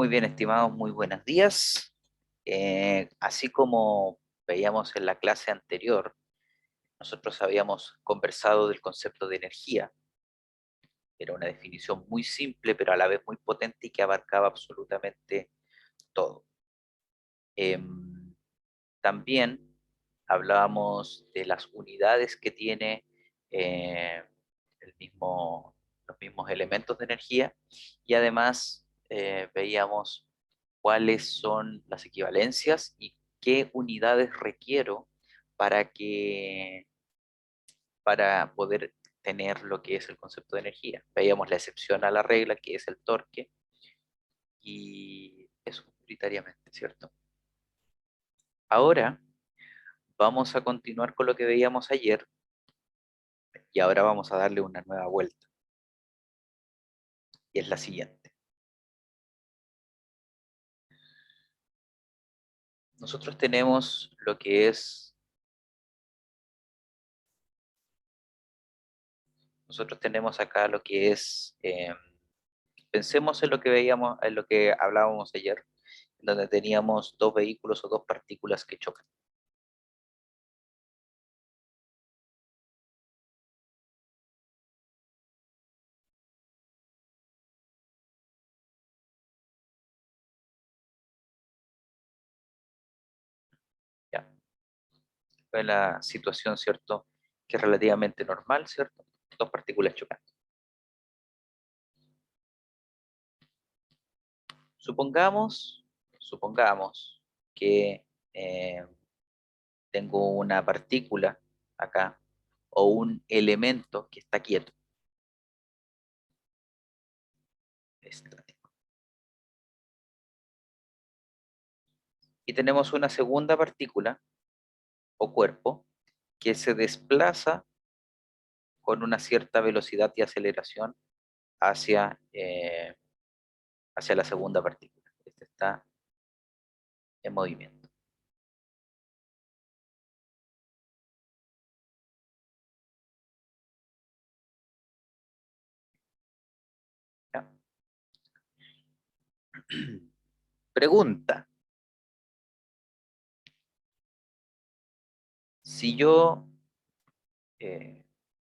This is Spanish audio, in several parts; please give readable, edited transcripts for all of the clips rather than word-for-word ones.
Muy bien, estimados, muy buenos días. Así como veíamos en la clase anterior, nosotros habíamos conversado del concepto de energía. Era una definición muy simple, pero a la vez muy potente y que abarcaba absolutamente todo. También hablábamos de las unidades que tiene eh, los mismos elementos de energía y además veíamos cuáles son las equivalencias y qué unidades requiero para para poder tener lo que es el concepto de energía. Veíamos la excepción a la regla, que es el torque, y eso prioritariamente, ¿cierto? Ahora vamos a continuar con lo que veíamos ayer y ahora vamos a darle una nueva vuelta, y es la siguiente. Nosotros tenemos lo que es, nosotros tenemos acá lo que es, pensemos en lo que veíamos, en lo que hablábamos ayer, donde teníamos dos vehículos o dos partículas que chocan. ¿Ya? Fue la situación, ¿cierto? Que es relativamente normal, ¿cierto? Dos partículas chocando. Supongamos que eh, tengo una partícula acá o un elemento que está quieto, estático. Y tenemos una segunda partícula o cuerpo que se desplaza con una cierta velocidad y aceleración hacia, hacia la segunda partícula. Este está en movimiento. ¿Ya? Pregunta. Si yo,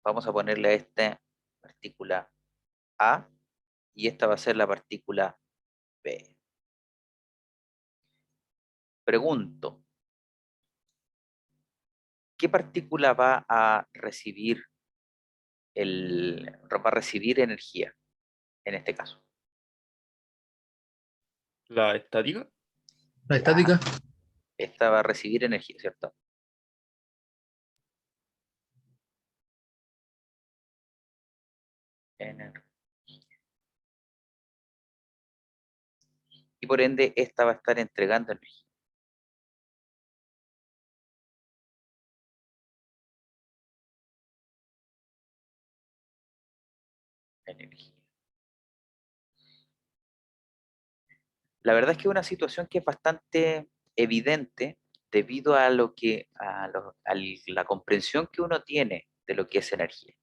vamos a ponerle a esta partícula A y esta va a ser la partícula B. Pregunto, ¿qué partícula va a recibir energía en este caso? La estática. La Ya, estática. esta va a recibir energía, ¿cierto? Energía. Y por ende, esta va a estar entregando energía. Energía. La verdad es que es una situación que es bastante evidente debido a la comprensión que uno tiene de lo que es energía.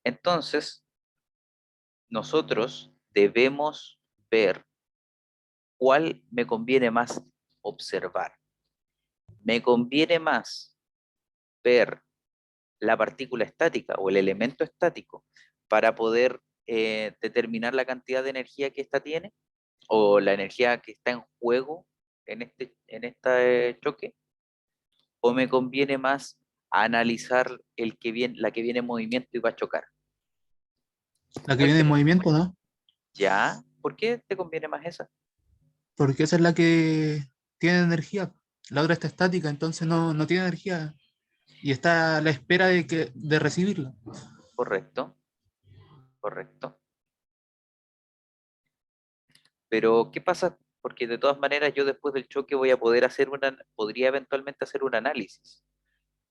Entonces, nosotros debemos ver cuál me conviene más observar. Me conviene más ver la partícula estática o el elemento estático para poder determinar la cantidad de energía que ésta tiene o la energía que está en juego en este choque, o me conviene más analizar la que viene en movimiento y va a chocar. La que ¿Cuál viene en crees? movimiento, ¿no? ¿Ya? ¿Por qué te conviene más esa? Porque esa es la que tiene energía. La otra está estática, entonces no tiene energía. Y está a la espera de recibirla. Correcto, correcto. Pero, ¿qué pasa? Porque de todas maneras yo después del choque podría eventualmente hacer un análisis.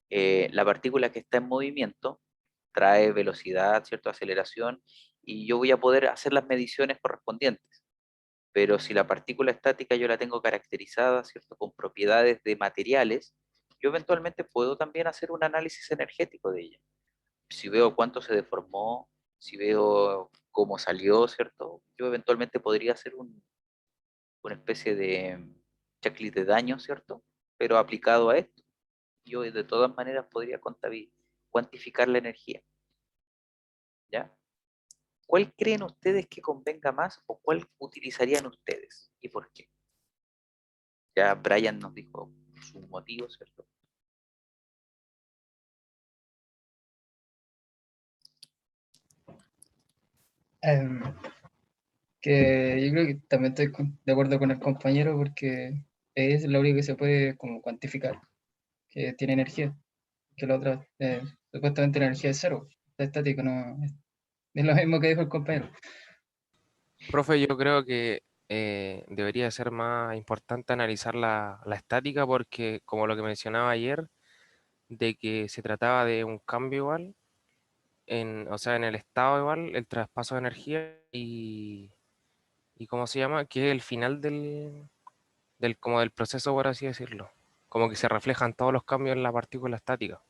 La partícula que está en movimiento trae velocidad, cierta aceleración, y yo voy a poder hacer las mediciones correspondientes. Pero si la partícula estática yo la tengo caracterizada, ¿cierto? Con propiedades de materiales, yo eventualmente puedo también hacer un análisis energético de ella. Si veo cuánto se deformó, si veo cómo salió, ¿cierto? yo eventualmente podría hacer una especie de checklist de daño, ¿cierto? Pero aplicado a esto, yo de todas maneras podría cuantificar la energía, ¿ya? ¿Cuál creen ustedes que convenga más o cuál utilizarían ustedes y por qué? Ya Brian nos dijo sus motivos, ¿cierto? Em, que yo creo que también estoy de acuerdo con el compañero porque es lo único que se puede como cuantificar, que tiene energía, que la otra supuestamente la energía es cero, está estático, no es lo mismo que dijo el compañero. Profe, yo creo que debería ser más importante analizar la estática porque, como lo que mencionaba ayer, de que se trataba de un cambio igual, o sea, en el estado igual, el traspaso de energía y ¿cómo se llama? Que es el final como del proceso, por así decirlo. Como que se reflejan todos los cambios en la partícula estática.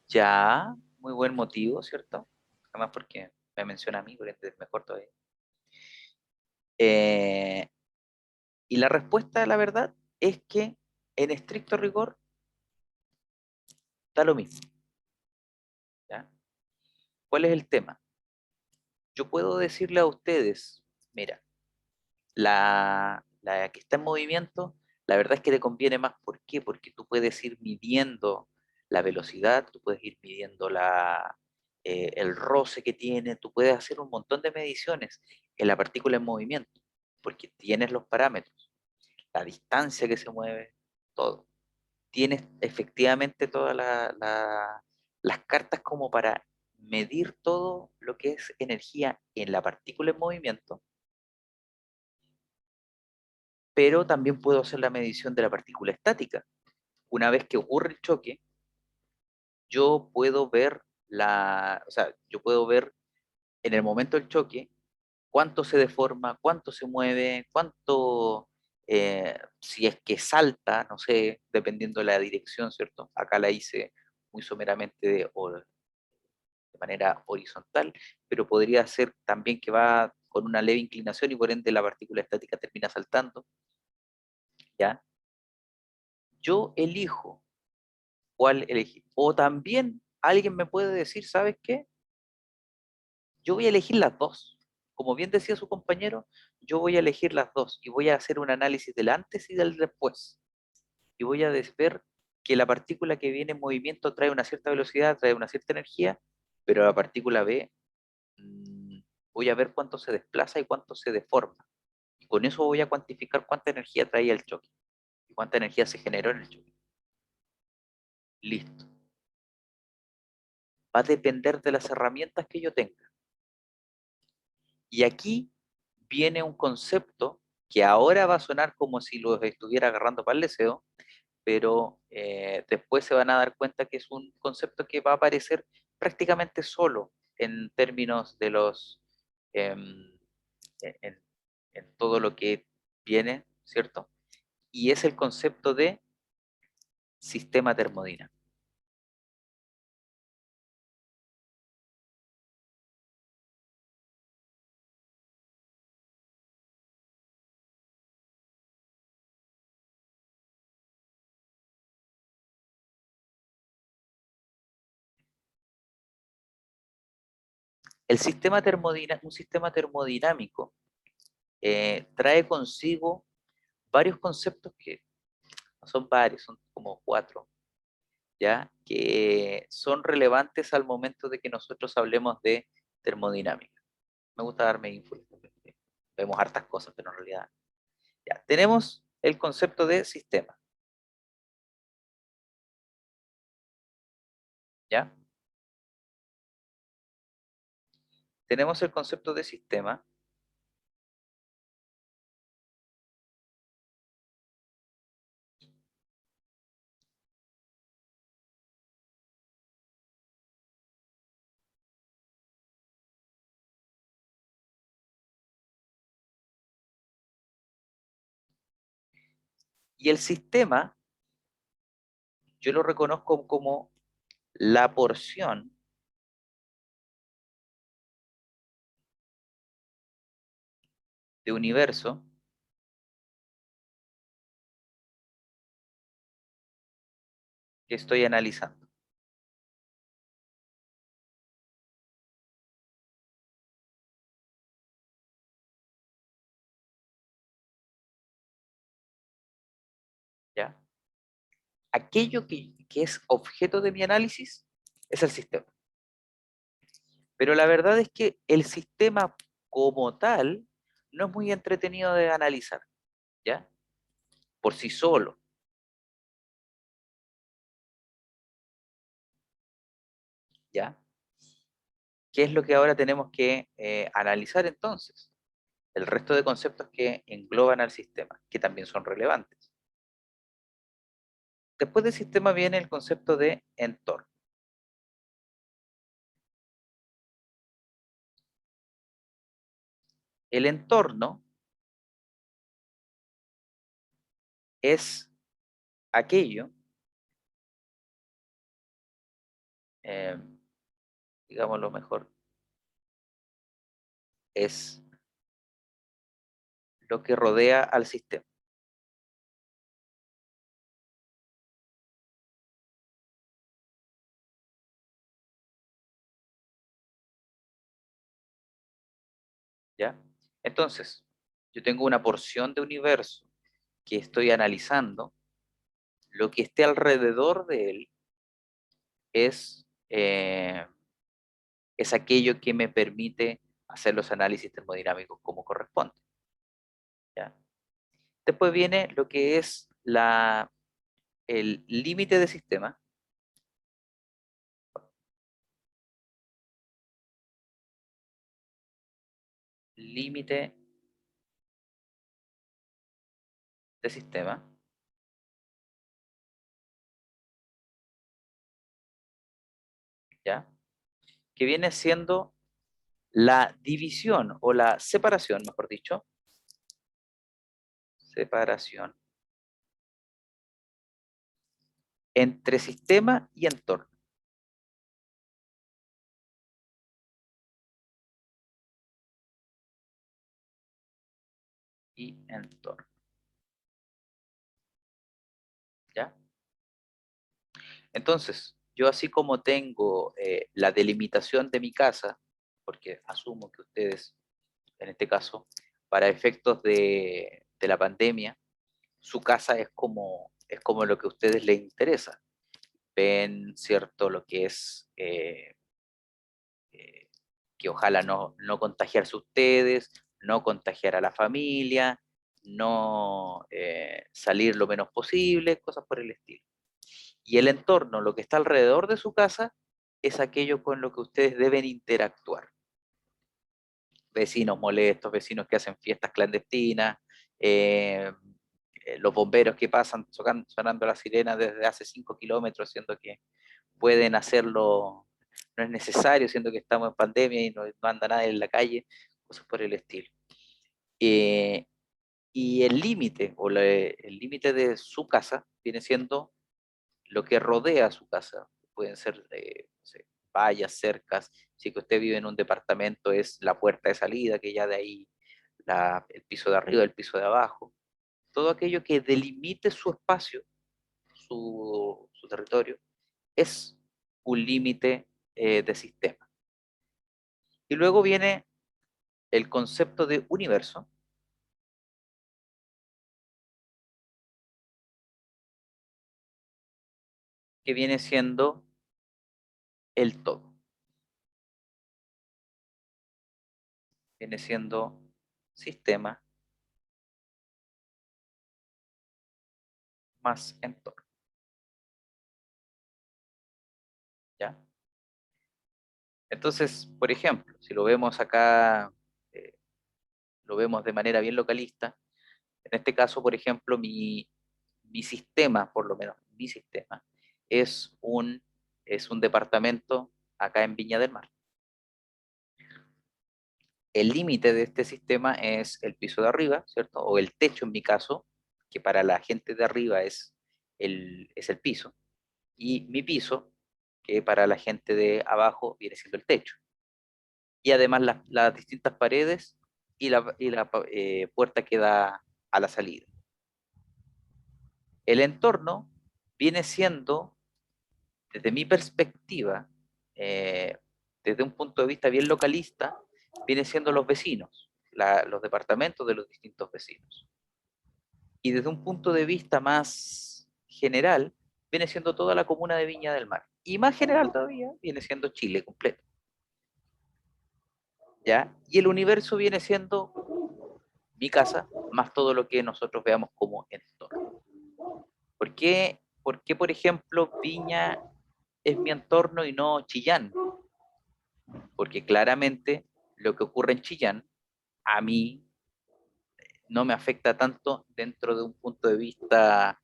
Ya, muy buen motivo, ¿cierto? Además porque me menciona a mí, por ende es mejor todavía. Eh, y la respuesta, la verdad, es que en estricto rigor da lo mismo, ¿ya? ¿Cuál es el tema? Yo puedo decirle a ustedes, mira, la que está en movimiento, la verdad es que te conviene más. ¿Por qué? Porque tú puedes ir midiendo la velocidad, tú puedes ir midiendo el roce que tiene, tú puedes hacer un montón de mediciones en la partícula en movimiento, porque tienes los parámetros, la distancia que se mueve, todo. Tienes efectivamente todas las cartas como para medir todo lo que es energía en la partícula en movimiento, pero también puedo hacer la medición de la partícula estática. Una vez que ocurre el choque, yo puedo ver o sea, yo puedo ver en el momento del choque cuánto se deforma, cuánto se mueve, si es que salta, no sé, dependiendo de la dirección, ¿cierto? Acá la hice muy someramente de manera horizontal, pero podría ser también que va con una leve inclinación y por ende la partícula estática termina saltando, ¿ya? Yo elijo cuál elegir. O también alguien me puede decir, ¿sabes qué? Yo voy a elegir las dos. Como bien decía su compañero, yo voy a elegir las dos y voy a hacer un análisis del antes y del después. Y voy a ver que la partícula que viene en movimiento trae una cierta velocidad, trae una cierta energía, pero la partícula B, mmm, voy a ver cuánto se desplaza y cuánto se deforma. Y con eso voy a cuantificar cuánta energía traía el choque y cuánta energía se generó en el choque. Listo. Va a depender de las herramientas que yo tenga. Y aquí viene un concepto que ahora va a sonar como si los estuviera agarrando para el deseo, pero después se van a dar cuenta que es un concepto que va a aparecer prácticamente solo en términos de em, en, en todo lo que viene, ¿cierto? Y es el concepto de sistema termodinámico. Un sistema termodinámico trae consigo varios conceptos que no son varios, son como cuatro, ¿ya? Que son relevantes al momento de que nosotros hablemos de termodinámica. Me gusta darme info, vemos hartas cosas, pero en realidad. Ya, tenemos el concepto de sistema, ¿ya? Tenemos el concepto de sistema y el sistema yo lo reconozco como la porción de universo que estoy analizando. ¿Ya? Aquello que es objeto de mi análisis es el sistema. Pero la verdad es que el sistema como tal no es muy entretenido de analizar, ¿ya? Por sí solo. ¿Ya? ¿Qué es lo que ahora tenemos que analizar entonces? El resto de conceptos que engloban al sistema, que también son relevantes. Después del sistema viene el concepto de entorno. El entorno es aquello, eh, digámoslo mejor, es lo que rodea al sistema. ¿Ya? Entonces, yo tengo una porción de universo que estoy analizando, lo que esté alrededor de él es aquello que me permite hacer los análisis termodinámicos como corresponde. ¿Ya? Después viene lo que es el límite de sistema. Límite de sistema. ¿Ya? Que viene siendo la división o la separación, mejor dicho, separación entre sistema y entorno. Y entorno. ¿Ya? Entonces, yo así como tengo la delimitación de mi casa, porque asumo que ustedes, en este caso, para efectos de la pandemia, su casa es como lo que a ustedes les interesa. Ven, ¿cierto? Lo que es que ojalá no contagiarse ustedes, no contagiar a la familia, no salir lo menos posible, cosas por el estilo. Y el entorno, lo que está alrededor de su casa, es aquello con lo que ustedes deben interactuar. Vecinos molestos, vecinos que hacen fiestas clandestinas, eh, los bomberos que pasan sonando la sirena desde hace 5 kilómetros, siendo que pueden hacerlo, no es necesario, siendo que estamos en pandemia y no anda nadie en la calle, cosas por el estilo. Eh, y el límite, el límite de su casa viene siendo lo que rodea su casa. Pueden ser no sé, vallas, cercas. Si que usted vive en un departamento, es la puerta de salida, que ya de ahí el piso de arriba, el piso de abajo. Todo aquello que delimite su espacio, su territorio, es un límite de sistema. Y luego viene el concepto de universo, que viene siendo el todo. Viene siendo sistema más entorno. ¿Ya? Entonces, por ejemplo, si lo vemos acá, eh, lo vemos de manera bien localista, en este caso, por ejemplo, mi sistema, por lo menos mi sistema, es es un departamento acá en Viña del Mar. El límite de este sistema es el piso de arriba, ¿cierto? O el techo en mi caso, que para la gente de arriba es el piso, y mi piso, que para la gente de abajo viene siendo el techo. Y además las distintas paredes y la puerta que da a la salida. El entorno viene siendo, desde mi perspectiva, desde un punto de vista bien localista, viene siendo los vecinos, los departamentos de los distintos vecinos. Y desde un punto de vista más general, viene siendo toda la comuna de Viña del Mar. Y más general todavía, viene siendo Chile completo. ¿Ya? Y el universo viene siendo mi casa, más todo lo que nosotros veamos como entorno. ¿Por qué, por ejemplo, Viña es mi entorno y no Chillán? Porque claramente lo que ocurre en Chillán, a mí no me afecta tanto dentro de un punto de vista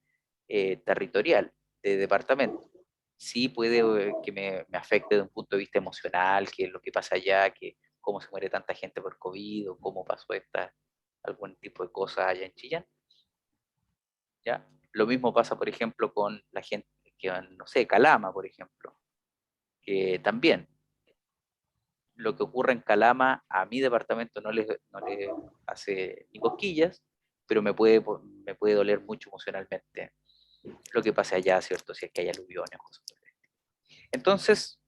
territorial, de departamento. Sí puede que me afecte de un punto de vista emocional, que es lo que pasa allá, que cómo se muere tanta gente por COVID, o cómo pasó algún tipo de cosas allá en Chillán. ¿Ya? Lo mismo pasa, por ejemplo, con la gente que, no sé, Calama, por ejemplo, que también lo que ocurre en Calama a mi departamento no le hace ni cosquillas, pero me puede doler mucho emocionalmente lo que pase allá, ¿cierto? Si es que hay aluviones o cosas por el estilo. Entonces,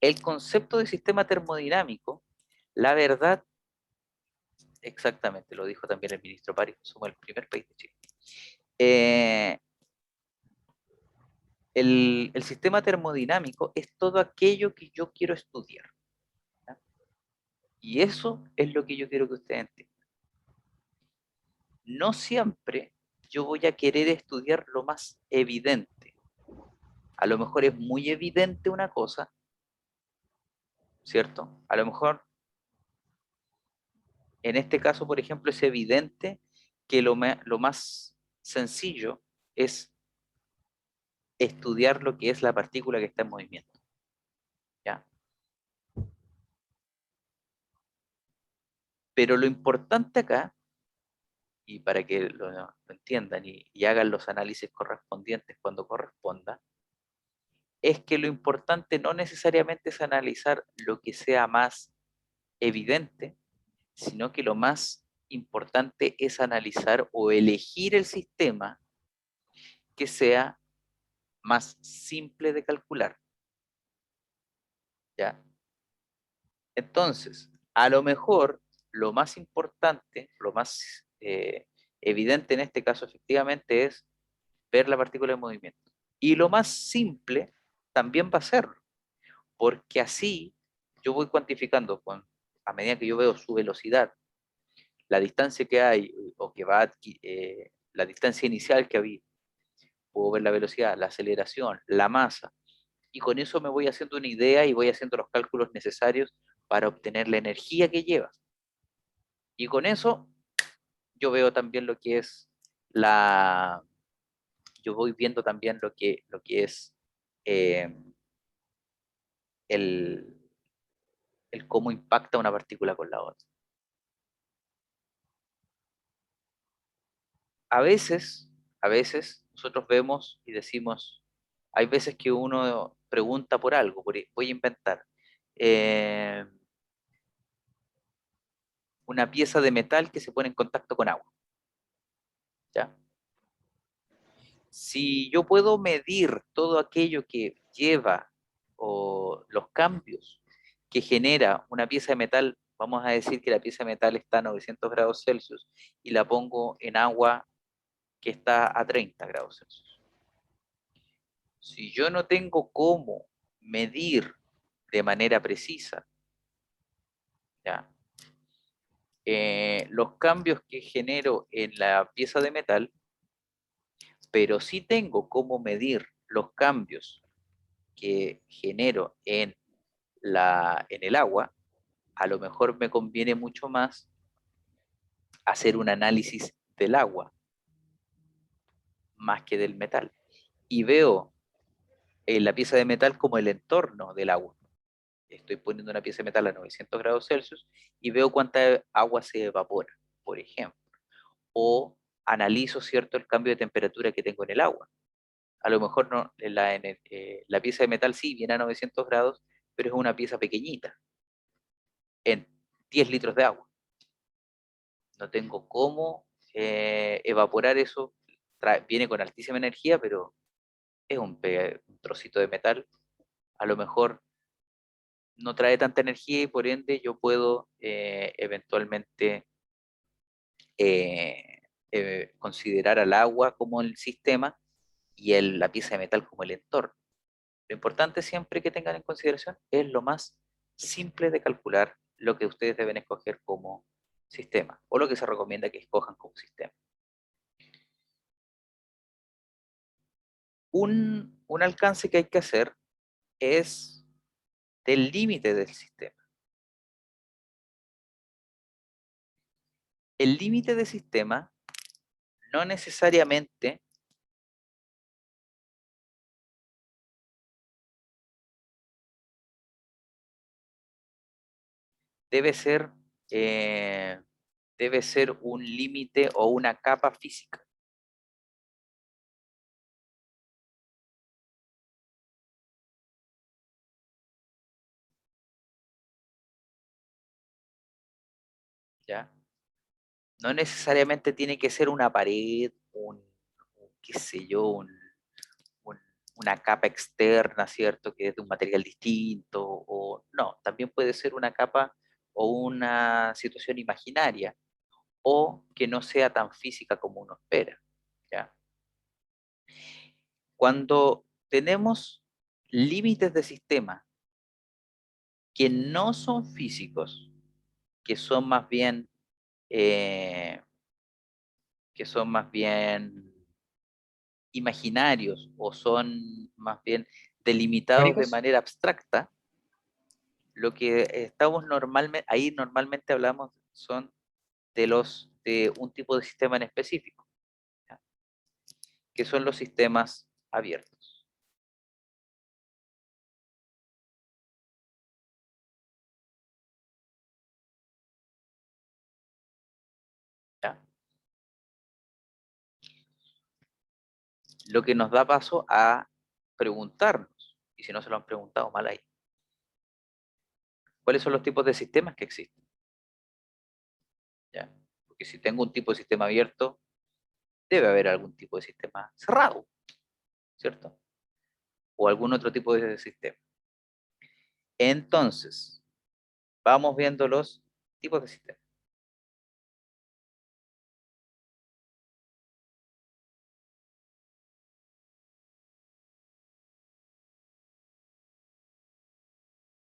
el concepto de sistema termodinámico, la verdad, exactamente, lo dijo también el ministro París, somos el primer país de Chile. El sistema termodinámico es todo aquello que yo quiero estudiar. ¿Ya? Y eso es lo que yo quiero que ustedes entiendan. No siempre yo voy a querer estudiar lo más evidente. A lo mejor es muy evidente una cosa, ¿cierto? A lo mejor, en este caso, por ejemplo, es evidente que lo más sencillo es estudiar lo que es la partícula que está en movimiento. ¿Ya? Pero lo importante acá, y para que lo entiendan y hagan los análisis correspondientes cuando corresponda, es que lo importante no necesariamente es analizar lo que sea más evidente, sino que lo más importante es analizar o elegir el sistema que sea más simple de calcular. ¿Ya? Entonces, a lo mejor lo más importante, lo más evidente en este caso efectivamente es ver la partícula en movimiento. Y lo más simple también va a ser, porque así yo voy cuantificando a medida que yo veo su velocidad, la distancia que hay o que va la distancia inicial que había, puedo ver la velocidad, la aceleración, la masa, y con eso me voy haciendo una idea y voy haciendo los cálculos necesarios para obtener la energía que lleva. Y con eso yo veo también lo que es yo voy viendo también lo que es eh, el, el cómo impacta una partícula con la otra. A veces nosotros vemos y decimos, hay veces que uno pregunta por algo, voy a inventar una pieza de metal que se pone en contacto con agua. ¿Ya? Si yo puedo medir todo aquello que lleva o los cambios que genera una pieza de metal, vamos a decir que la pieza de metal está a 900 grados Celsius y la pongo en agua que está a 30 grados Celsius. Si yo no tengo cómo medir de manera precisa, ¿ya? Los cambios que genero en la pieza de metal, pero sí tengo cómo medir los cambios que genero en el agua, a lo mejor me conviene mucho más hacer un análisis del agua más que del metal. Y veo la pieza de metal como el entorno del agua. Estoy poniendo una pieza de metal a 900 grados Celsius y veo cuánta agua se evapora, por ejemplo. O analizo, ¿cierto?, el cambio de temperatura que tengo en el agua. A lo mejor no, la pieza de metal sí viene a 900 grados, pero es una pieza pequeñita. En 10 litros de agua. No tengo cómo evaporar eso. Viene con altísima energía, pero es un trocito de metal. A lo mejor no trae tanta energía y por ende yo puedo eventualmente considerar al agua como el sistema y la pieza de metal como el entorno. Lo importante siempre que tengan en consideración es lo más simple de calcular lo que ustedes deben escoger como sistema o lo que se recomienda que escojan como sistema. Un alcance que hay que hacer es del límite del sistema. El límite del sistema no necesariamente debe ser, eh, debe ser un límite o una capa física. ¿Ya? No necesariamente tiene que ser una pared, qué sé yo, un- una capa externa, ¿cierto? Que es de un material distinto, o no, también puede ser una capa o una situación imaginaria, o que no sea tan física como uno espera, ¿ya? Cuando tenemos límites de sistema que no son físicos, que son más bien, eh, que son más bien imaginarios o son más bien delimitados de ¿Teóricos? manera abstracta, lo que estamos normalmente, ahí normalmente hablamos son de un tipo de sistema en específico, ¿ya? Que son los sistemas abiertos. ¿Ya? Lo que nos da paso a preguntarnos, y si no se lo han preguntado, mal ahí, ¿cuáles son los tipos de sistemas que existen? ¿Ya? Porque si tengo un tipo de sistema abierto, debe haber algún tipo de sistema cerrado, ¿cierto? O algún otro tipo de sistema. Entonces, vamos viendo los tipos de sistemas.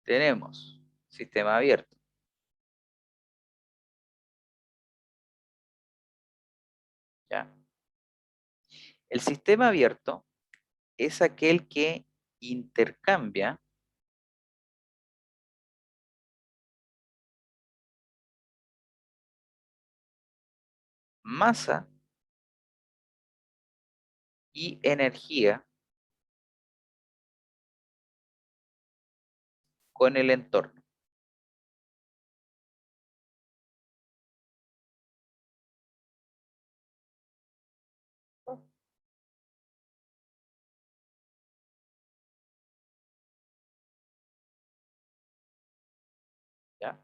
Tenemos sistema abierto, ¿ya? El sistema abierto es aquel que intercambia masa y energía con el entorno. ¿Ya?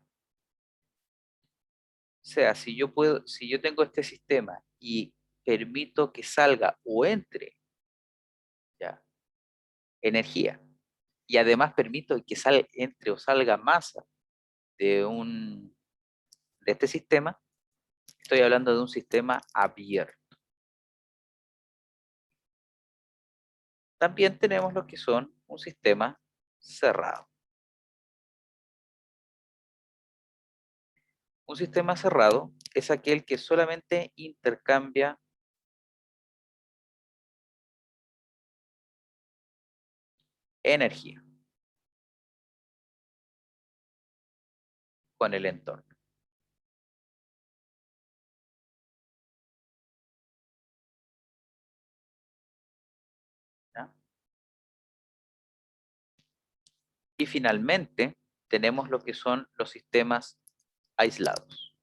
O sea, si yo tengo este sistema y permito que salga o entre, ¿ya? Energía, y además permito que entre o salga masa de de este sistema, estoy hablando de un sistema abierto. También tenemos lo que son un sistema cerrado. Un sistema cerrado es aquel que solamente intercambia energía con el entorno, ¿ya? Y finalmente tenemos lo que son los sistemas aislados.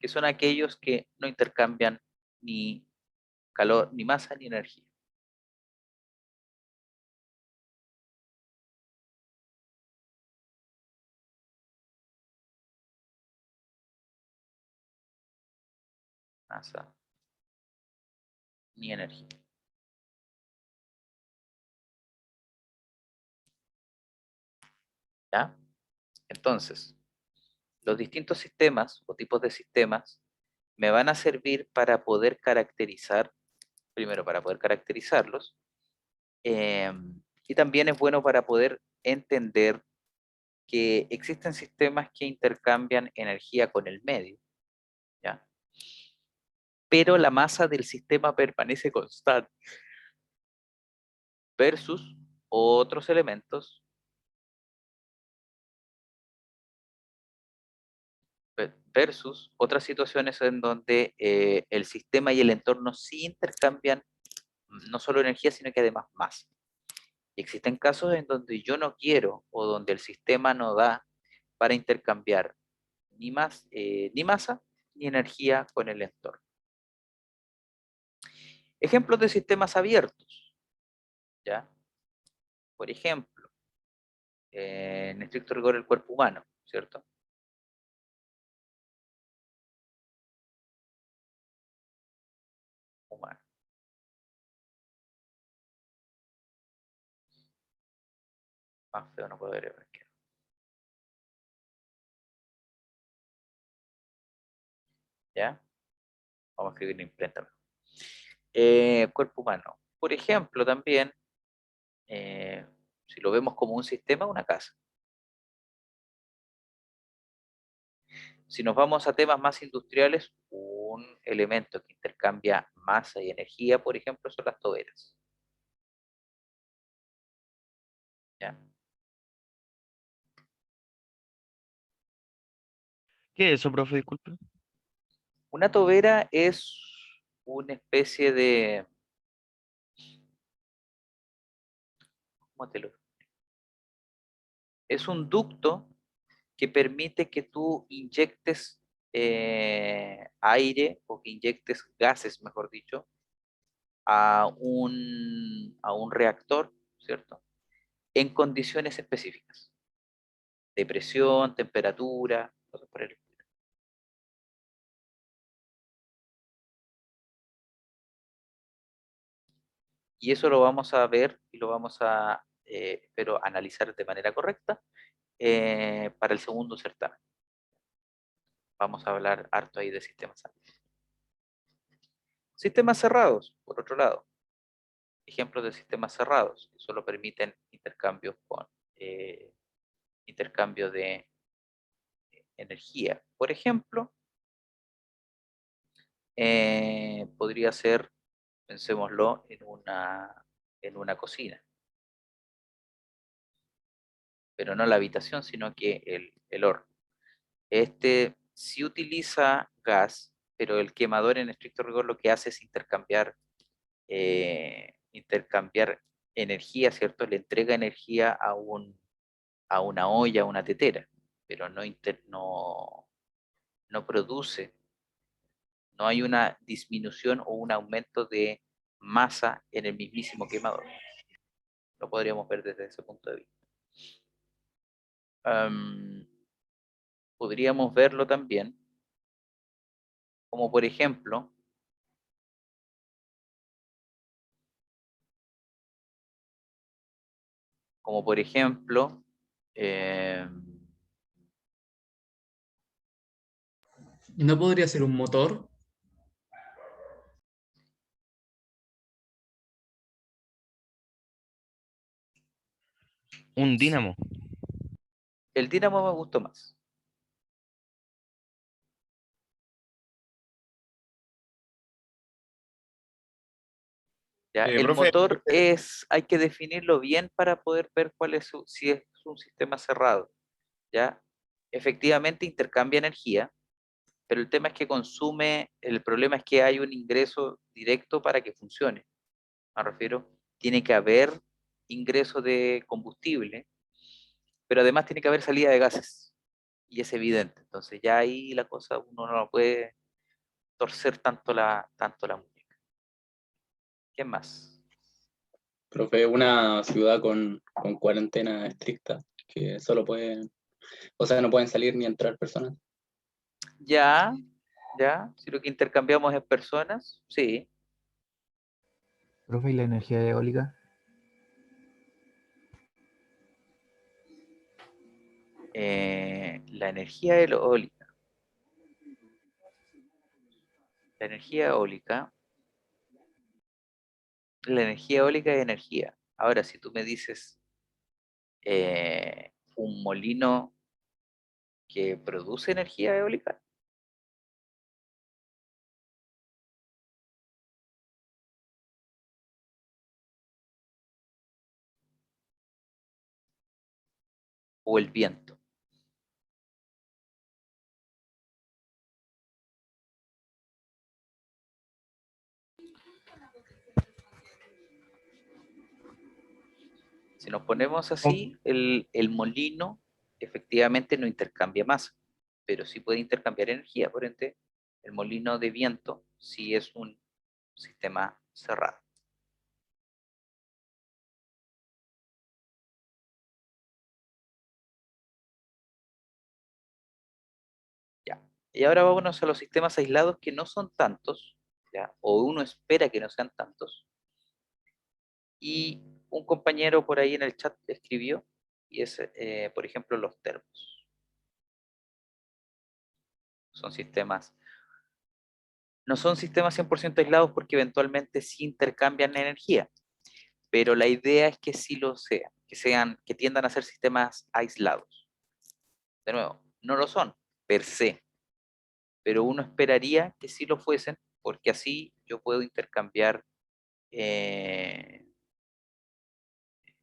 Que son aquellos que no intercambian ni calor, ni masa, ni energía. masa, ni energía. ¿Ya? Entonces, los distintos sistemas o tipos de sistemas me van a servir para poder caracterizar, primero para poder caracterizarlos, y también es bueno para poder entender que existen sistemas que intercambian energía con el medio, ¿ya? Pero la masa del sistema permanece constante versus otros elementos versus otras situaciones en donde el sistema y el entorno sí intercambian no solo energía, sino que además masa. Existen casos en donde yo no quiero o donde el sistema no da para intercambiar ni masa ni energía con el entorno. Ejemplos de sistemas abiertos, ¿ya? Por ejemplo, en estricto rigor el cuerpo humano, ¿cierto? Humano. Más feo no puede ver el arquero. ¿Ya? Vamos a escribir en imprenta. Cuerpo humano. Por ejemplo, también, si lo vemos como un sistema, una casa. Si nos vamos a temas más industriales, un elemento que intercambia masa y energía, por ejemplo, son las toberas. ¿Ya? ¿Qué es eso, profe? Disculpe. Una tobera es una especie de... ¿Cómo te lo...? Es un ducto que permite que tú inyectes aire o que inyectes gases, mejor dicho, a un reactor, ¿cierto? En condiciones específicas, de presión, temperatura, cosas por el estilo. Y eso lo vamos a ver y lo vamos a, espero, analizar de manera correcta para el segundo certamen. Vamos a hablar harto ahí de sistemas abiertos. Sistemas cerrados, por otro lado. Ejemplos de sistemas cerrados que solo permiten intercambios con intercambio de energía. Por ejemplo, podría ser, pensémoslo, en una cocina, pero no la habitación, sino que el horno. Este sí utiliza gas, pero el quemador en estricto rigor lo que hace es intercambiar energía, ¿cierto? Le entrega energía a una olla, a una tetera, pero no produce, no hay una disminución o un aumento de masa en el mismísimo quemador. Lo podríamos ver desde ese punto de vista. Podríamos verlo también como por ejemplo eh, ¿Y no podría ser un motor? Un dínamo. el dínamo me gustó más. ¿Ya? El Profe, motor hay que definirlo bien para poder ver si es un sistema cerrado. ¿Ya? Efectivamente intercambia energía, pero el tema es que el problema es que hay un ingreso directo para que funcione. Me refiero, tiene que haber ingreso de combustible, pero además tiene que haber salida de gases, y es evidente. Entonces ya ahí la cosa uno no puede torcer tanto la muñeca. ¿Qué más? profe, una ciudad con cuarentena estricta, que solo pueden, o sea, no pueden salir ni entrar personas. Ya, ¿Ya? Si lo que intercambiamos es personas, sí. Profe, ¿y la energía eólica? La energía eólica. La energía eólica. La energía eólica es energía. Ahora, si tú me dices un molino que produce energía eólica, o el viento. Si nos ponemos así, el molino efectivamente no intercambia masa, pero sí puede intercambiar energía. Por ende, el molino de viento sí es un sistema cerrado. Ya. Y ahora vámonos a los sistemas aislados que no son tantos, ¿ya? O uno espera que no sean tantos. Y un compañero por ahí en el chat escribió, y es, por ejemplo, los termos. Son sistemas, no son sistemas 100% aislados porque eventualmente sí intercambian energía, pero la idea es que sí lo sean, que tiendan a ser sistemas aislados. De nuevo, no lo son per se, pero uno esperaría que sí lo fuesen, porque así yo puedo intercambiar,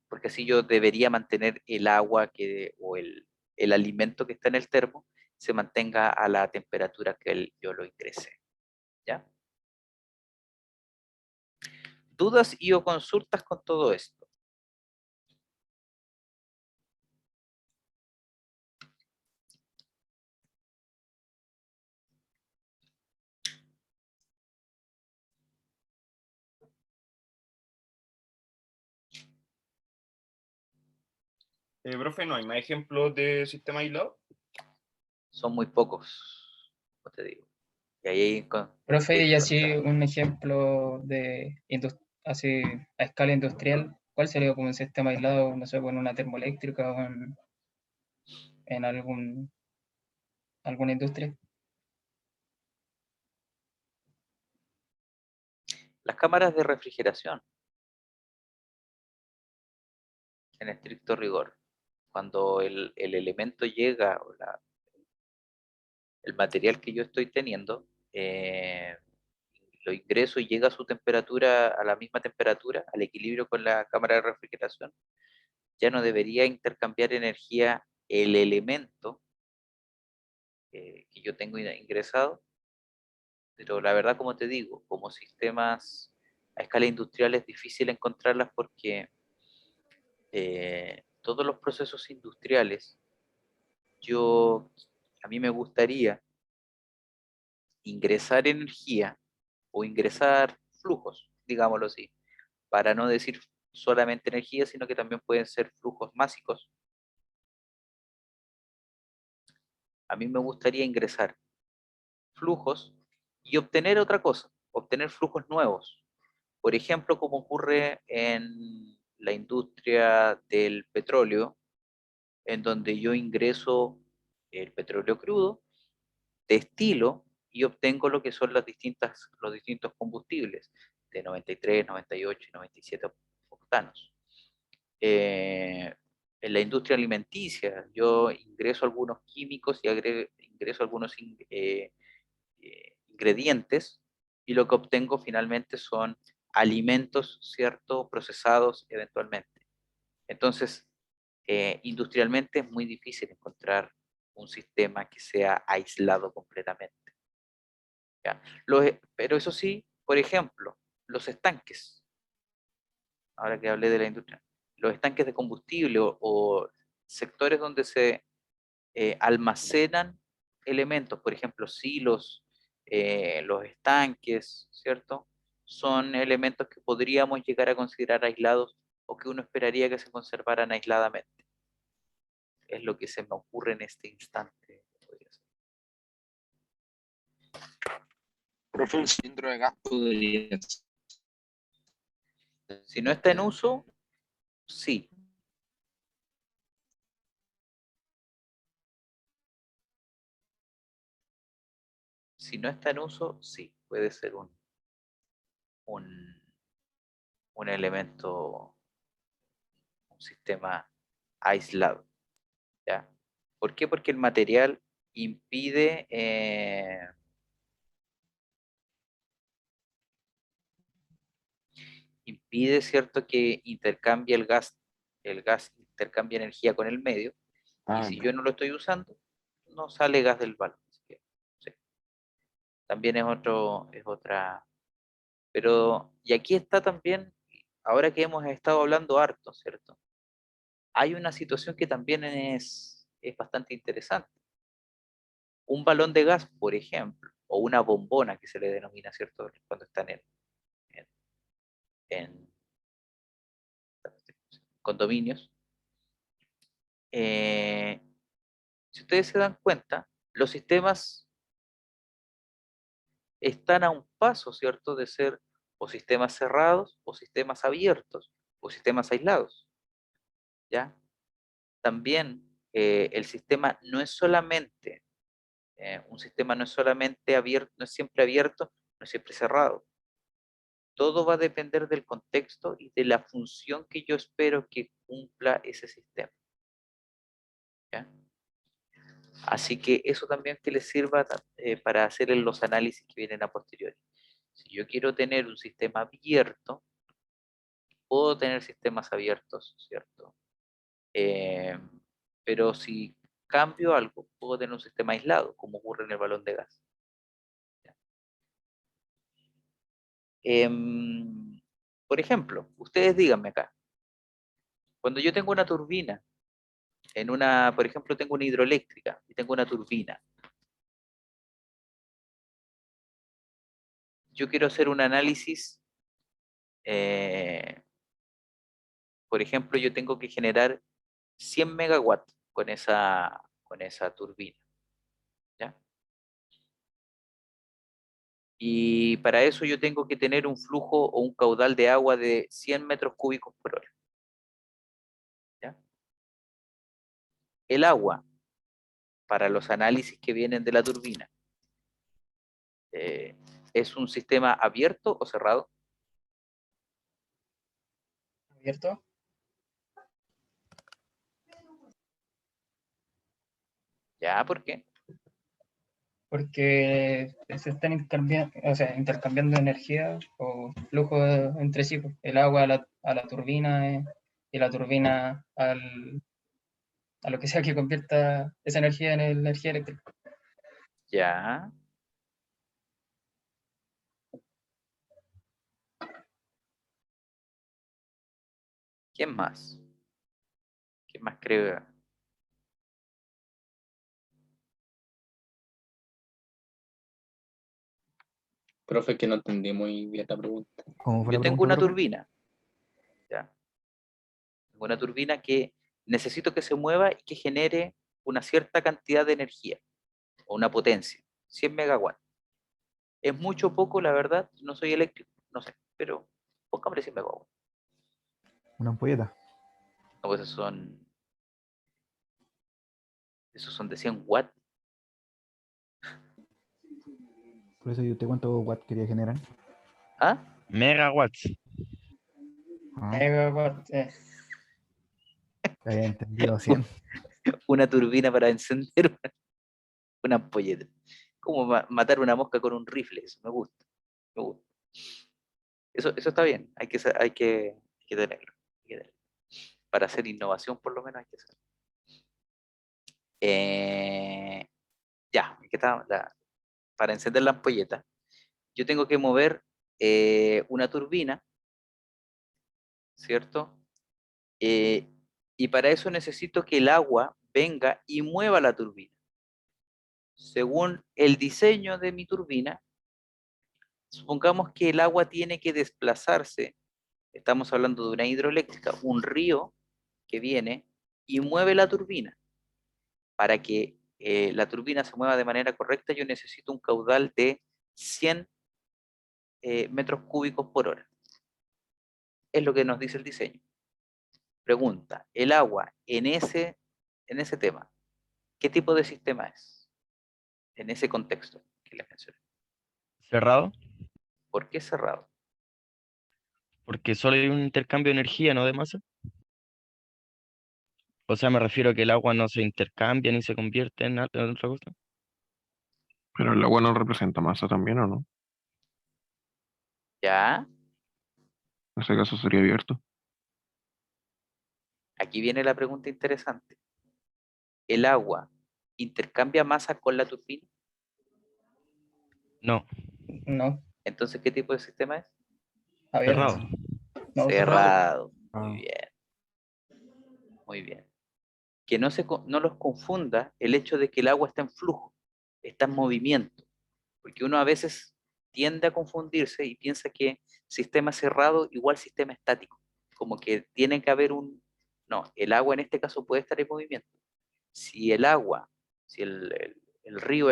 porque así yo debería mantener el agua o el alimento que está en el termo se mantenga a la temperatura que yo lo ingrese. ¿Ya? ¿Dudas y o consultas con todo esto? Profe, ¿no hay más ejemplos de sistema aislado? Son muy pocos, como te digo. Y ahí Profe, y así un ejemplo de así a escala industrial, ¿cuál sería como un sistema aislado, no sé, con una termoeléctrica o en alguna industria? las cámaras de refrigeración, en estricto rigor, cuando el elemento llega, o el material que yo estoy teniendo, lo ingreso y llega a su temperatura, a la misma temperatura, al equilibrio con la cámara de refrigeración, ya no debería intercambiar energía el elemento que yo tengo ingresado, pero la verdad, como te digo, como sistemas a escala industrial es difícil encontrarlas porque todos los procesos industriales, a mí me gustaría ingresar energía o ingresar flujos, digámoslo así, para no decir solamente energía, sino que también pueden ser flujos másicos. A mí me gustaría ingresar flujos y obtener otra cosa, obtener flujos nuevos. Por ejemplo, como ocurre en la industria del petróleo, en donde yo ingreso el petróleo crudo, destilo y obtengo lo que son los distintos combustibles de 93, 98 y 97 octanos. En la industria alimenticia, yo ingreso algunos químicos y ingreso algunos ingredientes y lo que obtengo finalmente son alimentos, ¿cierto? Procesados eventualmente. Entonces, industrialmente es muy difícil encontrar un sistema que sea aislado completamente. ¿Ya? Pero eso sí, por ejemplo, los estanques, ahora que hablé de la industria, los estanques de combustible o sectores donde se almacenan elementos, por ejemplo, silos, los estanques, ¿cierto? Son elementos que podríamos llegar a considerar aislados o que uno esperaría que se conservaran aisladamente. Es lo que se me ocurre en este instante. Profe, un cilindro de gas podría ser. Si no está en uso, sí. Si no está en uso, sí. Puede ser un elemento, un sistema aislado. ¿Ya? ¿Por qué? Porque el material impide ¿cierto?, que intercambie el gas intercambia energía con el medio, y si yo no lo estoy usando, no sale gas del balón. Así que, sí. También es otra, pero, y aquí está también, ahora que hemos estado hablando harto, ¿cierto? Hay una situación que también es bastante interesante. Un balón de gas, por ejemplo, o una bombona que se le denomina, ¿cierto?, cuando están en condominios. Si ustedes se dan cuenta, los sistemas están a un paso, ¿cierto?, de ser o sistemas cerrados, o sistemas abiertos, o sistemas aislados. ¿Ya? También el sistema no es solamente, un sistema no es solamente abierto, no es siempre abierto, no es siempre cerrado. Todo va a depender del contexto y de la función que yo espero que cumpla ese sistema. ¿Ya? Así que eso también que les sirva para hacer los análisis que vienen a posteriori. Si yo quiero tener un sistema abierto, puedo tener sistemas abiertos, ¿cierto? Pero si cambio algo, puedo tener un sistema aislado, como ocurre en el balón de gas. Por ejemplo, ustedes díganme acá, cuando yo tengo una turbina, por ejemplo, tengo una hidroeléctrica y tengo una turbina, yo quiero hacer un análisis, por ejemplo, yo tengo que generar 100 megawatts con esa turbina. ¿Ya? Y para eso yo tengo que tener un flujo o un caudal de agua de 100 metros cúbicos por hora. ¿Ya? El agua, para los análisis que vienen de la turbina, ¿es un sistema abierto o cerrado? ¿Abierto? ¿Ya? ¿Por qué? Porque se están intercambiando energía o flujo entre sí, pues. El agua a la turbina y la turbina a lo que sea que convierta esa energía en energía eléctrica. ¿Ya? ¿Quién más? ¿Quién más cree? Profe, que no entendí muy bien la pregunta. ¿Cómo fue Yo la tengo pregunta, una profe? turbina. ¿Ya? Tengo una turbina que necesito que se mueva y que genere una cierta cantidad de energía o una potencia, 100 megawatts. ¿Es mucho o poco? La verdad, no soy eléctrico, no sé, pero póngame 100 megawatts. Una ampolleta. No, pues esos son de 100 watts. Por eso, ¿y usted cuántos watts quería generar? ¿Ah? Megawatts. Ah, Megawatt, había entendido 100. Una turbina para encender una ampolleta. Como matar una mosca con un rifle, eso me gusta. Me gusta. Eso está bien, hay que tenerlo. Hay que tenerlo. Para hacer innovación, por lo menos, hay que hacerlo. Ya, aquí está para encender la ampolleta. Yo tengo que mover una turbina, ¿cierto? Y para eso necesito que el agua venga y mueva la turbina. Según el diseño de mi turbina, supongamos que el agua tiene que desplazarse, estamos hablando de una hidroeléctrica, un río que viene y mueve la turbina. Para que la turbina se mueva de manera correcta, yo necesito un caudal de 100 metros cúbicos por hora. Es lo que nos dice el diseño. Pregunta, el agua en ese tema, ¿qué tipo de sistema es? En ese contexto que les mencioné. ¿Cerrado? ¿Por qué cerrado? Porque solo hay un intercambio de energía, no de masa. O sea, me refiero a que el agua no se intercambia ni se convierte en otra cosa. Pero el agua no representa masa también, ¿o no? ¿Ya? En ese caso sería abierto. Aquí viene la pregunta interesante. ¿El agua intercambia masa con la turbina? No, No, Entonces, ¿qué tipo de sistema es? abierto. cerrado. No, cerrado. Cerrado. Ah. Muy bien. Muy bien. Que no los confunda el hecho de que el agua está en flujo, está en movimiento. Porque uno a veces tiende a confundirse y piensa que sistema cerrado igual sistema estático. Como que tiene que haber un... No, el agua en este caso puede estar en movimiento. Si el agua, si el río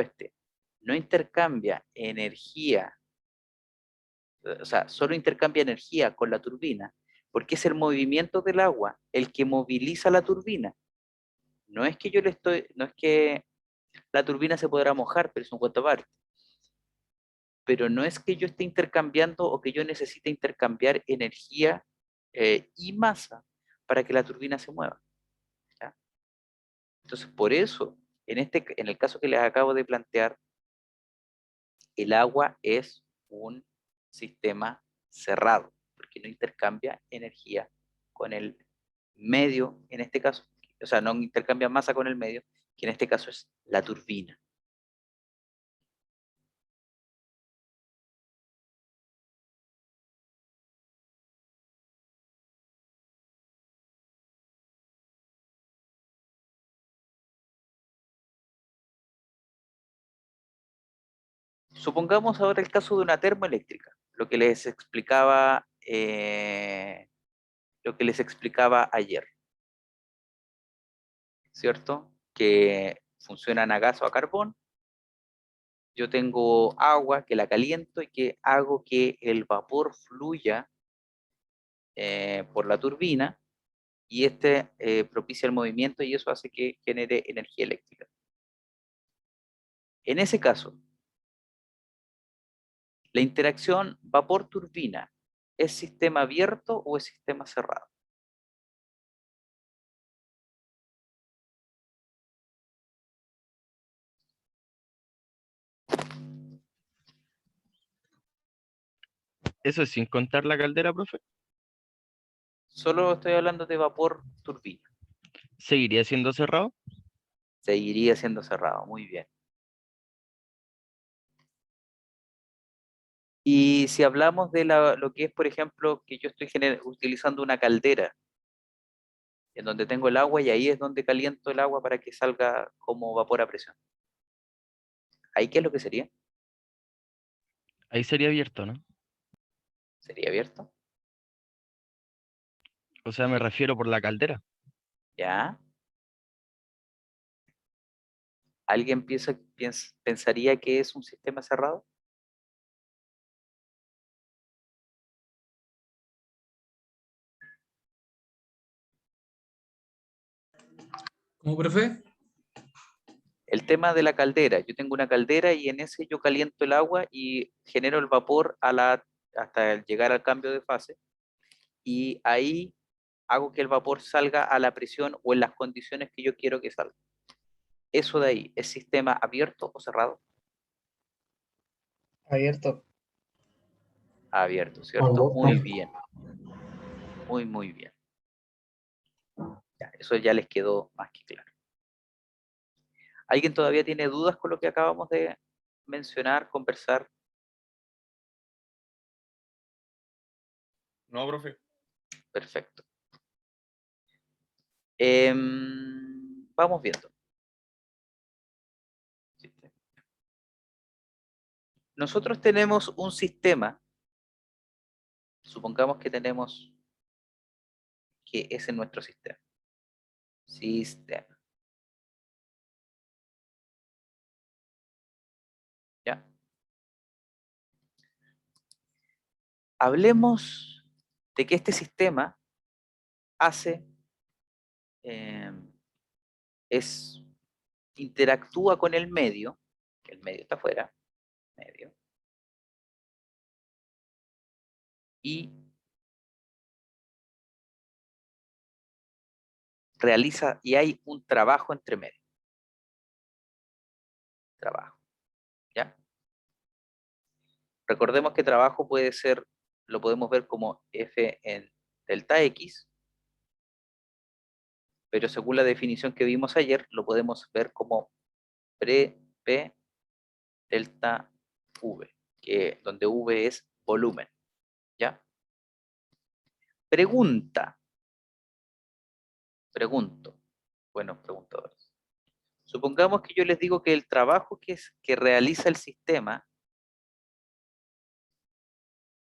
no intercambia energía, o sea, solo intercambia energía con la turbina, porque es el movimiento del agua el que moviliza la turbina. No es que no es que la turbina se podrá mojar, pero es un cuento aparte. Pero no es que yo esté intercambiando o que yo necesite intercambiar energía y masa para que la turbina se mueva. ¿Ya? Entonces, por eso, en el caso que les acabo de plantear, el agua es un sistema cerrado, porque no intercambia energía con el medio, en este caso, o sea, no intercambia masa con el medio, que en este caso es la turbina. Supongamos ahora el caso de una termoeléctrica, lo que les explicaba ayer, ¿cierto? Que funcionan a gas o a carbón. Yo tengo agua que la caliento y que hago que el vapor fluya por la turbina y propicia el movimiento y eso hace que genere energía eléctrica. En ese caso, la interacción vapor-turbina, ¿es sistema abierto o es sistema cerrado? Eso es sin contar la caldera, profe. Solo estoy hablando de vapor-turbina. ¿Seguiría siendo cerrado? Seguiría siendo cerrado, muy bien. Y si hablamos de lo que es, por ejemplo, que yo estoy utilizando una caldera, en donde tengo el agua y ahí es donde caliento el agua para que salga como vapor a presión. ¿Ahí qué es lo que sería? Ahí sería abierto, ¿no? ¿Sería abierto? O sea, me refiero por la caldera. ¿Ya? ¿Alguien pensaría que es un sistema cerrado? ¿Cómo, profe? El tema de la caldera. Yo tengo una caldera y en ese yo caliento el agua y genero el vapor hasta llegar al cambio de fase. Y ahí hago que el vapor salga a la presión o en las condiciones que yo quiero que salga. Eso de ahí, ¿es sistema abierto o cerrado? Abierto. Abierto, ¿cierto? Muy bien. Muy, muy bien. Ya, eso ya les quedó más que claro. ¿Alguien todavía tiene dudas con lo que acabamos de mencionar, conversar? No, profe. Perfecto. Vamos viendo. Nosotros tenemos un sistema, supongamos que tenemos que ese es nuestro sistema. Sistema. ¿Ya? Hablemos de que este sistema hace, interactúa con el medio, que el medio está afuera, medio, y realiza, y hay un trabajo entre medio. Trabajo, ¿ya? Recordemos que trabajo puede ser, lo podemos ver como F en delta X, pero según la definición que vimos ayer, lo podemos ver como P delta V, donde V es volumen, ¿ya? Pregunto, buenos preguntadores. Supongamos que yo les digo que el trabajo que realiza el sistema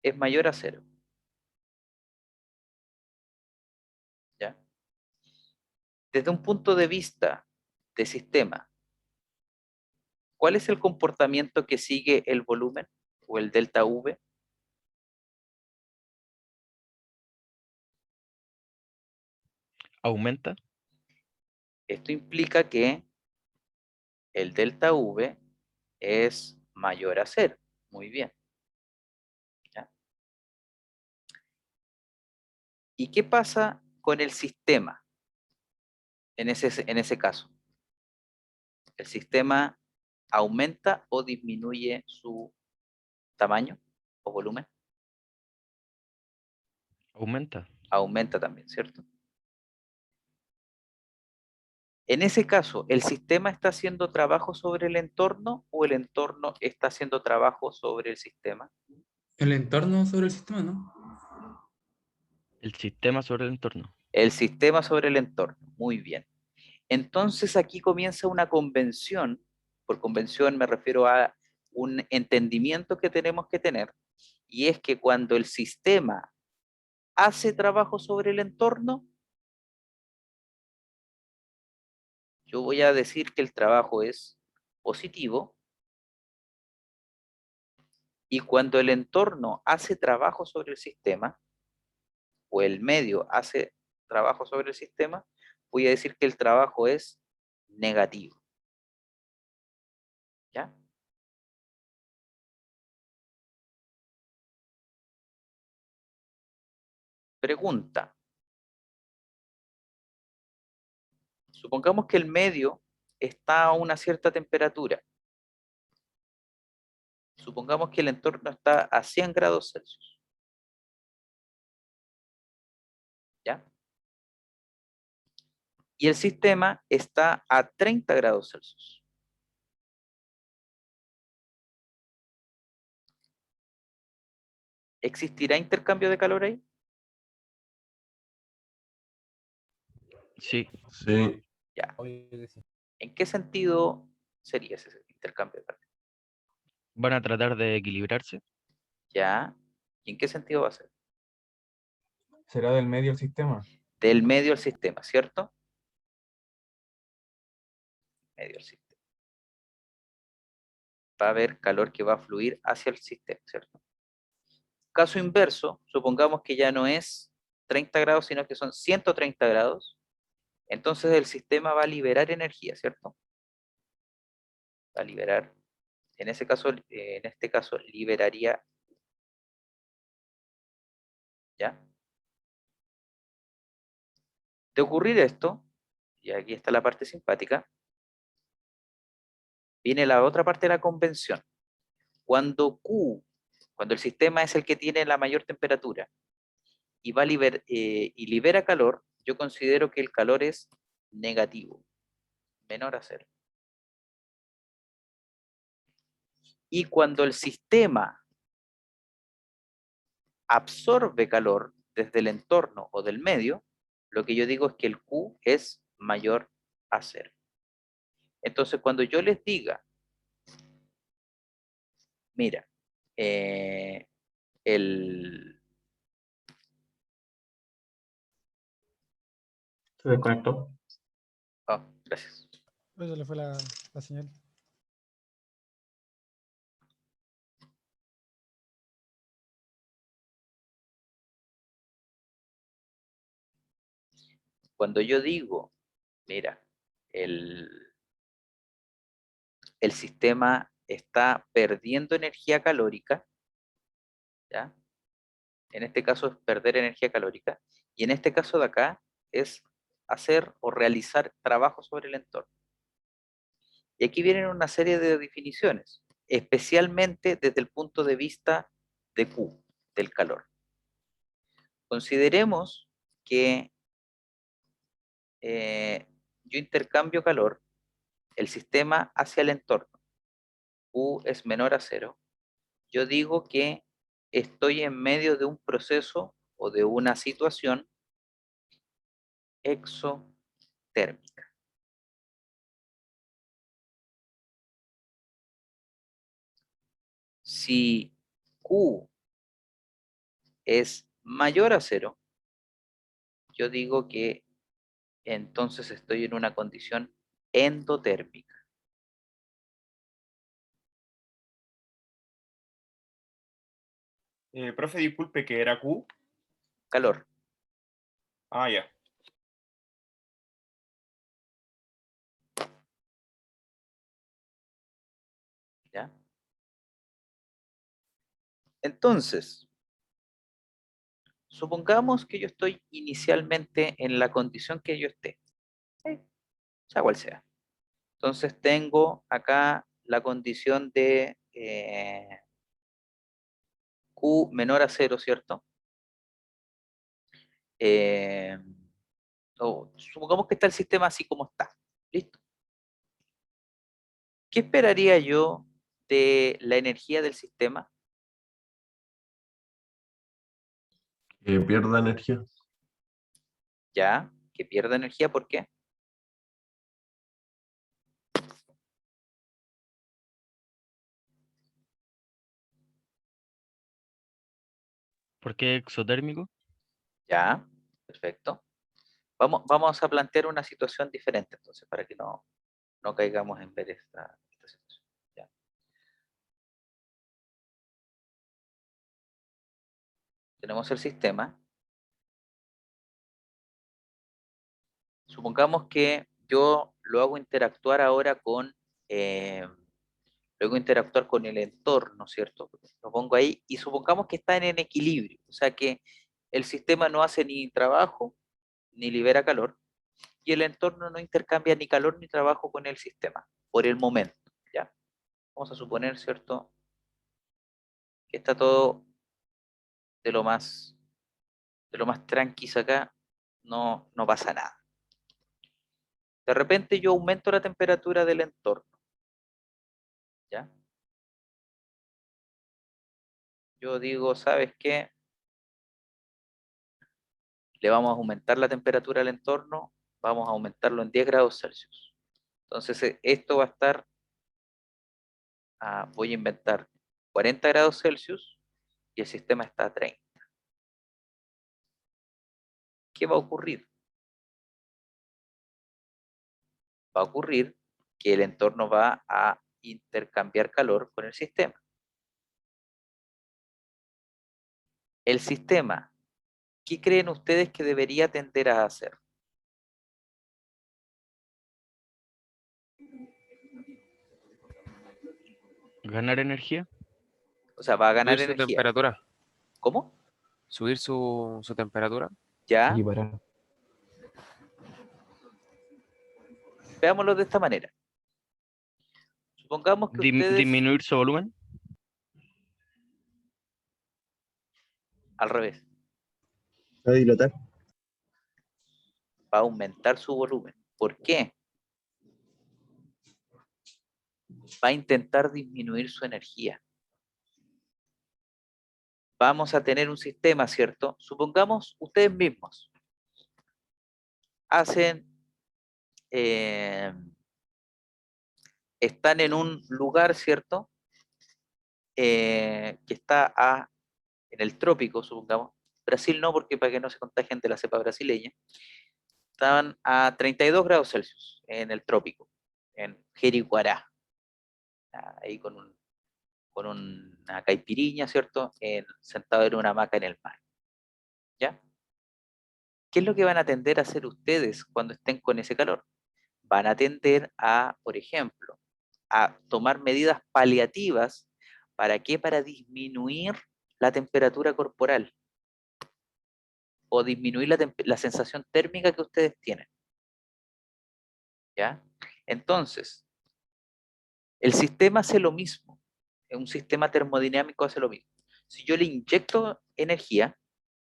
es mayor a 0. ¿Ya? Desde un punto de vista de sistema, ¿cuál es el comportamiento que sigue el volumen o el delta V? Aumenta. Esto implica que el delta V es mayor a 0. Muy bien. ¿Ya? ¿Y qué pasa con el sistema en ese caso? ¿El sistema aumenta o disminuye su tamaño o volumen? Aumenta. Aumenta también, ¿cierto? En ese caso, ¿el sistema está haciendo trabajo sobre el entorno o el entorno está haciendo trabajo sobre el sistema? El entorno sobre el sistema, ¿no? El sistema sobre el entorno. El sistema sobre el entorno. Muy bien. Entonces aquí comienza una convención. Por convención me refiero a un entendimiento que tenemos que tener, y es que cuando el sistema hace trabajo sobre el entorno, yo voy a decir que el trabajo es positivo, y cuando el entorno hace trabajo sobre el sistema, o el medio hace trabajo sobre el sistema, voy a decir que el trabajo es negativo. ¿Ya? Pregunta. Supongamos que el medio está a una cierta temperatura. Supongamos que el entorno está a 100 grados Celsius. ¿Ya? Y el sistema está a 30 grados Celsius. ¿Existirá intercambio de calor ahí? Sí. Sí. Ya. ¿En qué sentido sería ese intercambio de calor? Van a tratar de equilibrarse. Ya. ¿Y en qué sentido va a ser? Será del medio del sistema. Del medio al sistema, ¿cierto? Medio al sistema. Va a haber calor que va a fluir hacia el sistema, ¿cierto? Caso inverso, supongamos que ya no es 30 grados, sino que son 130 grados. Entonces el sistema va a liberar energía, ¿cierto? Va a liberar, en este caso, liberaría, ¿ya? De ocurrir esto, y aquí está la parte simpática, viene la otra parte de la convención. Cuando el sistema es el que tiene la mayor temperatura y y libera calor, yo considero que el calor es negativo, menor a 0. Y cuando el sistema absorbe calor desde el entorno o del medio, lo que yo digo es que el Q es mayor a 0. Entonces, cuando yo les diga, mira, el... Se desconectó. Oh, gracias. Pues se le fue la señal. Cuando yo digo, mira, el sistema está perdiendo energía calórica, ¿ya? En este caso es perder energía calórica, y en este caso de acá es hacer o realizar trabajo sobre el entorno. Y aquí vienen una serie de definiciones, especialmente desde el punto de vista de Q, del calor. Consideremos que yo intercambio calor, el sistema hacia el entorno, Q es menor a 0. Yo digo que estoy en medio de un proceso o de una situación exotérmica. Si Q es mayor a 0, yo digo que entonces estoy en una condición endotérmica. Profe, disculpe, ¿que era Q? Calor. Ah, ya. ¿Ya? Entonces, supongamos que yo estoy inicialmente en la condición que yo esté, sea cual sea. Entonces tengo acá la condición de Q menor a 0, ¿cierto? Supongamos que está el sistema así como está. ¿Listo? ¿Qué esperaría yo de la energía del sistema? Que pierda energía. Ya, que pierda energía, ¿por qué? ¿Por qué exotérmico? Ya, perfecto. Vamos a plantear una situación diferente, entonces, para que no caigamos en ver esta situación. ¿Ya? Tenemos el sistema. Supongamos que yo lo hago interactuar ahora con, lo hago interactuar con el entorno, ¿cierto? Lo pongo ahí y supongamos que está en equilibrio, o sea que el sistema no hace ni trabajo ni libera calor y el entorno no intercambia ni calor ni trabajo con el sistema, por el momento, ¿ya? Vamos a suponer, ¿cierto? Que está todo de lo más, tranquilo acá, no pasa nada. De repente yo aumento la temperatura del entorno, ¿ya? Yo digo, ¿sabes qué? Le vamos a aumentar la temperatura al entorno, vamos a aumentarlo en 10 grados Celsius. Entonces esto va a estar, voy a inventar 40 grados Celsius y el sistema está a 30. ¿Qué va a ocurrir? Va a ocurrir que el entorno va a intercambiar calor con el sistema. El sistema, ¿qué creen ustedes que debería tender a hacer? ¿Ganar energía? O sea, va a ganar Subir su energía. temperatura. ¿Cómo? Subir su temperatura. Ya, Equiparar. veámoslo de esta manera. Supongamos que ustedes, ¿Disminuir su volumen? al revés, Va a dilatar. va a aumentar su volumen. ¿Por qué? Va a intentar disminuir su energía. Vamos a tener un sistema, ¿cierto? Supongamos ustedes mismos hacen, están en un lugar, ¿cierto? Que está en el trópico, supongamos. Brasil no, porque para que no se contagien de la cepa brasileña. Estaban a 32 grados Celsius en el trópico, en Jericoará, ahí con una caipiriña, ¿cierto? Sentado en una hamaca en el mar. ¿Ya? ¿qué es lo que van a tender a hacer ustedes cuando estén con ese calor? Van a tender a, por ejemplo, a tomar medidas paliativas. ¿Para qué? Para disminuir la temperatura corporal o disminuir la sensación térmica que ustedes tienen. ¿Ya? Entonces, el sistema hace lo mismo. Un sistema termodinámico hace lo mismo. Si yo le inyecto energía,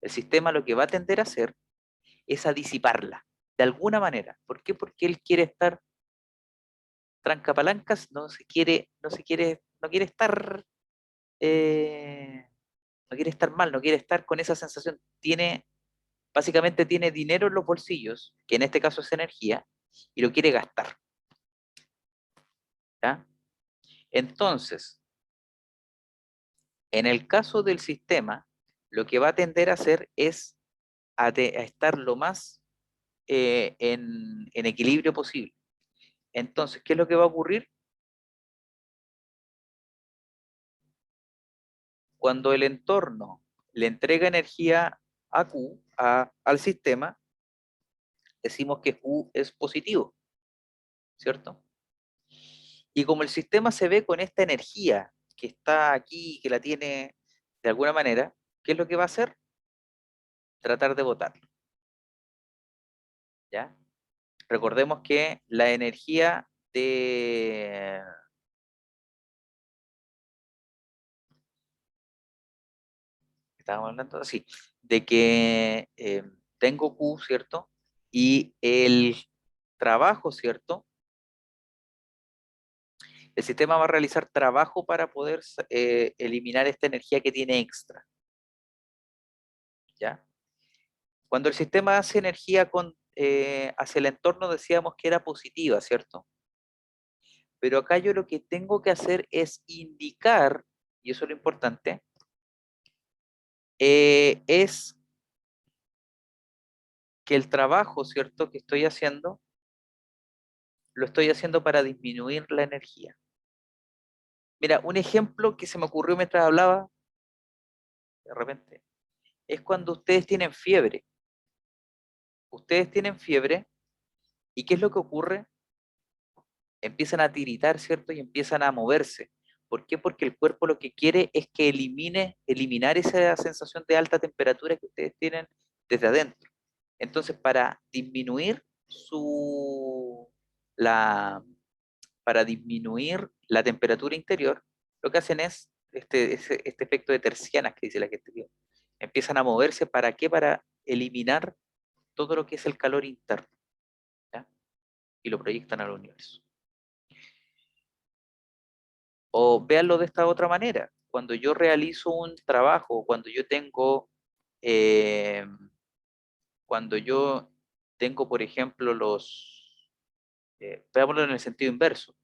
el sistema lo que va a tender a hacer es a disiparla, de alguna manera. ¿Por qué? Porque él quiere estar trancapalancas, no quiere estar no quiere estar mal, no quiere estar con esa sensación. Básicamente tiene dinero en los bolsillos, que en este caso es energía, y lo quiere gastar. ¿Ya? Entonces, en el caso del sistema, lo que va a tender a hacer es a estar lo más en equilibrio posible. Entonces, ¿qué es lo que va a ocurrir? Cuando el entorno le entrega energía a Q, al sistema, decimos que Q es positivo, ¿cierto? Y como el sistema se ve con esta energía que está aquí, que la tiene de alguna manera, ¿qué es lo que va a hacer? Tratar de botarlo. ¿Ya? Recordemos que la energía de... Estábamos hablando así, de que tengo Q, ¿cierto? Y el trabajo, ¿cierto? El sistema va a realizar trabajo para poder eliminar esta energía que tiene extra. ¿Ya? Cuando el sistema hace energía hacia el entorno, decíamos que era positiva, ¿cierto? Pero acá yo lo que tengo que hacer es indicar, y eso es lo importante, es que el trabajo, ¿cierto?, que estoy haciendo, lo estoy haciendo para disminuir la energía. Mira, un ejemplo que se me ocurrió mientras hablaba, de repente, es cuando ustedes tienen fiebre. Ustedes tienen fiebre, ¿y qué es lo que ocurre? Empiezan a tiritar, ¿cierto? Y empiezan a moverse. ¿Por qué? Porque el cuerpo lo que quiere es que eliminar esa sensación de alta temperatura que ustedes tienen desde adentro. Entonces, para disminuir para disminuir la temperatura interior, lo que hacen es este efecto de tercianas que dice la gente. Empiezan a moverse, ¿para qué? Para eliminar todo lo que es el calor interno, ¿ya? Y lo proyectan al universo. O véanlo de esta otra manera. Cuando yo realizo un trabajo, eh, cuando yo tengo, por ejemplo, veámoslo en el sentido inverso,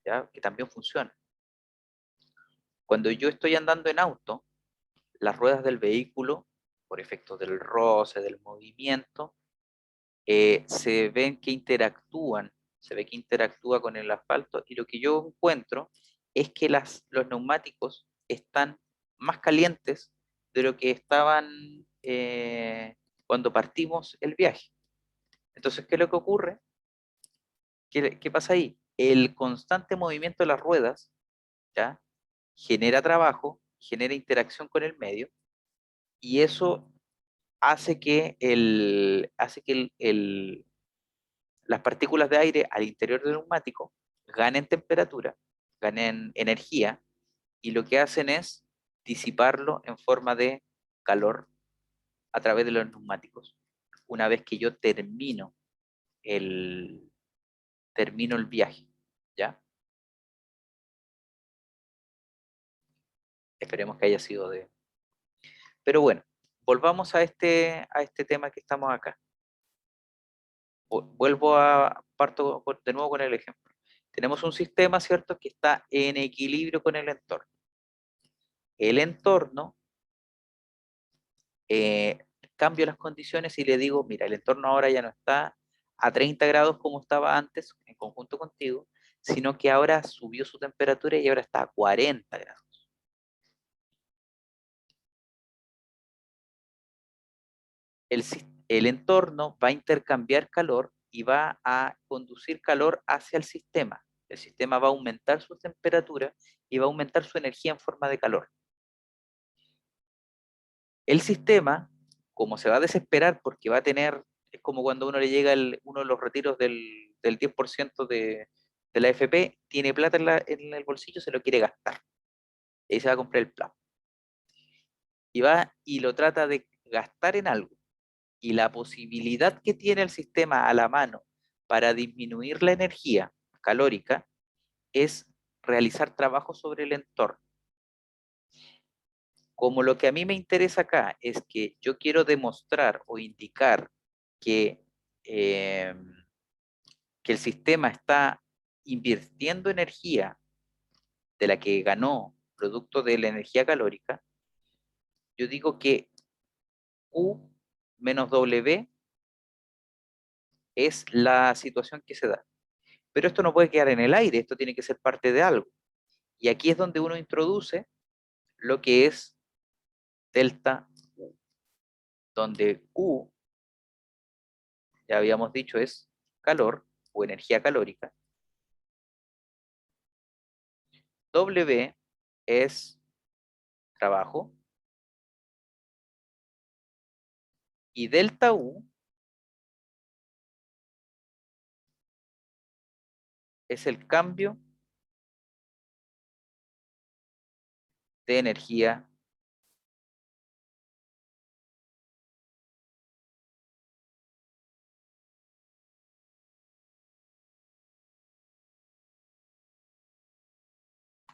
¿ya? Que también funciona. Cuando yo estoy andando en auto, las ruedas del vehículo, por efecto del roce, del movimiento, se ve que interactúa con el asfalto, y lo que yo encuentro es que los neumáticos están más calientes de lo que estaban cuando partimos el viaje. Entonces, ¿qué es lo que ocurre? ¿Qué pasa ahí? El constante movimiento de las ruedas, ¿ya?, genera trabajo, genera interacción con el medio, y eso hace que las partículas de aire al interior del neumático ganen temperatura, ganen energía, y lo que hacen es disiparlo en forma de calor a través de los neumáticos. Una vez que yo termino el viaje, ¿ya? Esperemos que haya sido de... Pero bueno, volvamos a este tema que estamos acá. Parto de nuevo con el ejemplo. Tenemos un sistema, ¿cierto?, que está en equilibrio con el entorno. El entorno, cambio las condiciones y le digo, mira, el entorno ahora ya no está a 30 grados como estaba antes, en conjunto contigo, sino que ahora subió su temperatura y ahora está a 40 grados. el entorno va a intercambiar calor y va a conducir calor hacia el sistema. El sistema va a aumentar su temperatura y va a aumentar su energía en forma de calor. El sistema, como se va a desesperar porque va a tener, es como cuando uno le llega uno de los retiros del 10% de la AFP, tiene plata en el bolsillo, se lo quiere gastar. Y ahí se va a comprar el plan. Y va y lo trata de gastar en algo. Y la posibilidad que tiene el sistema a la mano para disminuir la energía calórica es realizar trabajo sobre el entorno. Como lo que a mí me interesa acá es que yo quiero demostrar o indicar que, que el sistema está invirtiendo energía de la que ganó producto de la energía calórica, yo digo que Q menos W es la situación que se da. Pero esto no puede quedar en el aire, esto tiene que ser parte de algo. Y aquí es donde uno introduce lo que es delta U, donde Q, ya habíamos dicho, es calor o energía calórica. W es trabajo. Y delta U es el cambio de energía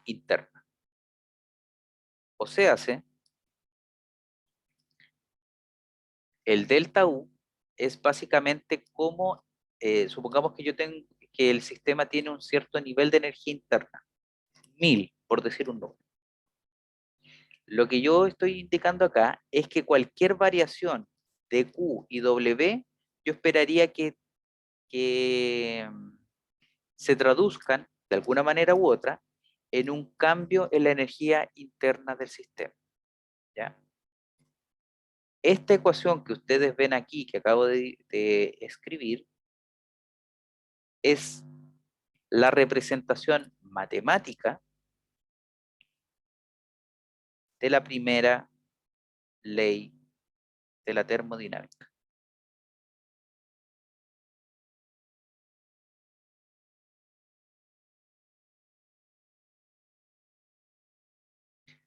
interna. O sea, el delta U es básicamente como, supongamos que yo tengo que el sistema tiene un cierto nivel de energía interna, 1000, por decir un número. Lo que yo estoy indicando acá es que cualquier variación de Q y W, yo esperaría que se traduzcan de alguna manera u otra en un cambio en la energía interna del sistema. ¿Ya? Esta ecuación que ustedes ven aquí, que acabo de escribir, es la representación matemática de la primera ley de la termodinámica.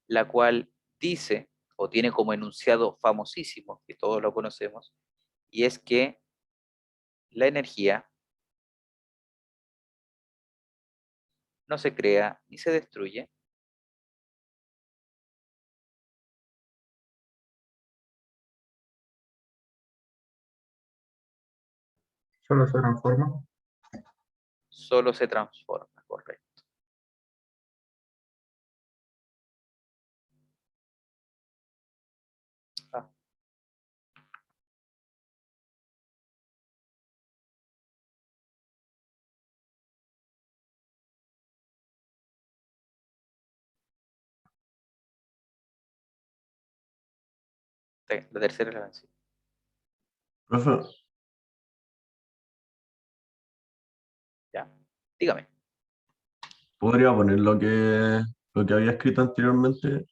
La cual dice, o tiene como enunciado famosísimo, que todos lo conocemos, y es que la energía no se crea ni se destruye, Solo se transforma. solo se transforma, correcto. Ah. La tercera es la vencida. Profe, Ya, dígame. ¿podría poner lo que había escrito anteriormente?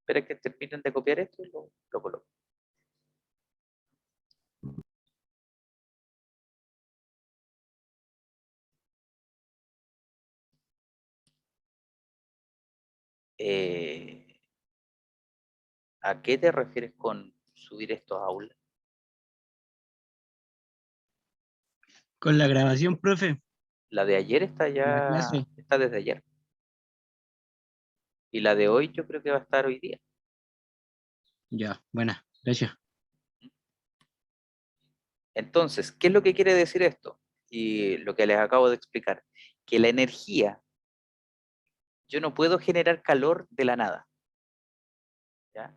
Espera que terminen de copiar esto y lo coloco. ¿A qué te refieres con subir esto a aula? Con la grabación, profe, La de ayer está la ya, clase. está desde ayer. Y la de hoy yo creo que va a estar hoy día. Ya, buena, gracias. Entonces, ¿qué es lo que quiere decir esto? Y lo que les acabo de explicar. Que la energía, yo no puedo generar calor de la nada. ¿Ya?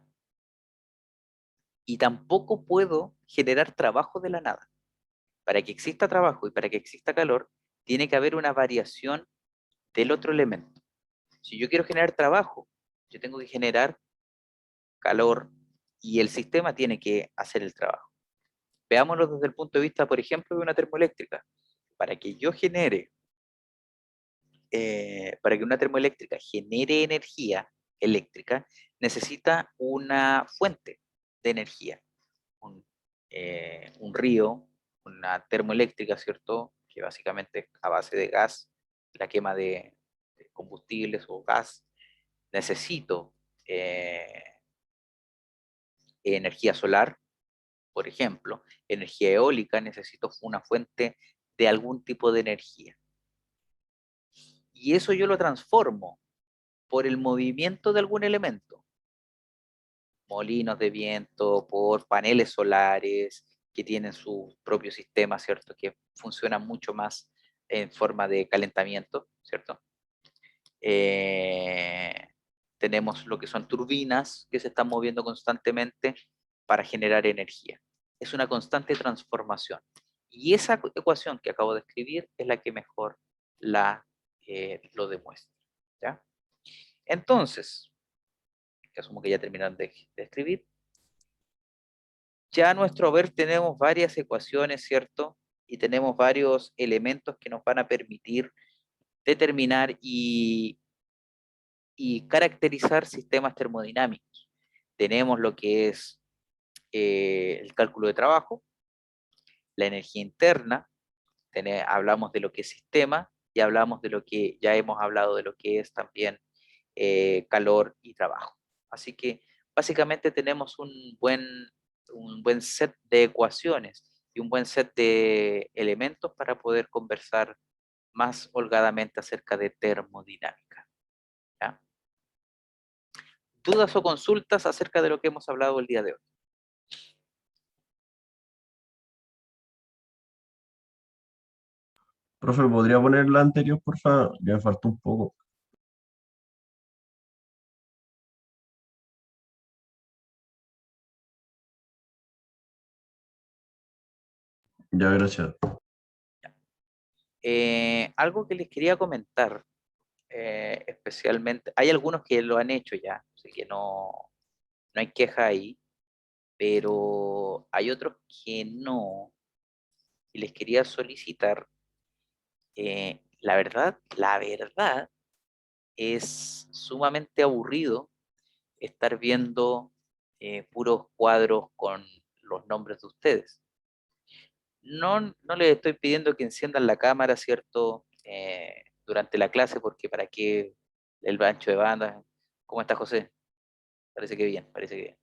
Y tampoco puedo generar trabajo de la nada. Para que exista trabajo y para que exista calor, tiene que haber una variación del otro elemento. Si yo quiero generar trabajo, yo tengo que generar calor y el sistema tiene que hacer el trabajo. Veámoslo desde el punto de vista, por ejemplo, de una termoeléctrica. Para que yo genere, para que una termoeléctrica genere energía eléctrica, necesita una fuente de energía, un río, una termoeléctrica, ¿cierto? Que básicamente es a base de gas, la quema de combustibles o gas. Necesito energía solar, por ejemplo, energía eólica, necesito una fuente de algún tipo de energía. Y eso yo lo transformo por el movimiento de algún elemento. Molinos de viento, por paneles solares que tienen su propio sistema, ¿cierto? Que funcionan mucho más en forma de calentamiento, ¿cierto? Tenemos lo que son turbinas que se están moviendo constantemente para generar energía. Es una constante transformación. Y esa ecuación que acabo de escribir es la que mejor lo demuestra. ¿Ya? Entonces, que asumo que ya terminaron de escribir, ya a nuestro ver tenemos varias ecuaciones, ¿cierto? Y tenemos varios elementos que nos van a permitir determinar y caracterizar sistemas termodinámicos. Tenemos lo que es el cálculo de trabajo, la energía interna, hablamos de lo que es sistema y hablamos de lo que ya hemos hablado de lo que es también calor y trabajo. Así que básicamente tenemos un buen set de ecuaciones y un buen set de elementos para poder conversar más holgadamente acerca de termodinámica. ¿Ya? ¿Dudas o consultas acerca de lo que hemos hablado el día de hoy? Profe, ¿podría poner la anterior, por favor? Ya me faltó un poco. Ya, gracias. Algo que les quería comentar, especialmente, hay algunos que lo han hecho ya, así que no hay queja ahí, pero hay otros que no, y les quería solicitar, la verdad es sumamente aburrido estar viendo puros cuadros con los nombres de ustedes. No les estoy pidiendo que enciendan la cámara, ¿cierto? Durante la clase, porque para qué el ancho de banda. ¿Cómo está, José? Parece que bien, parece que bien.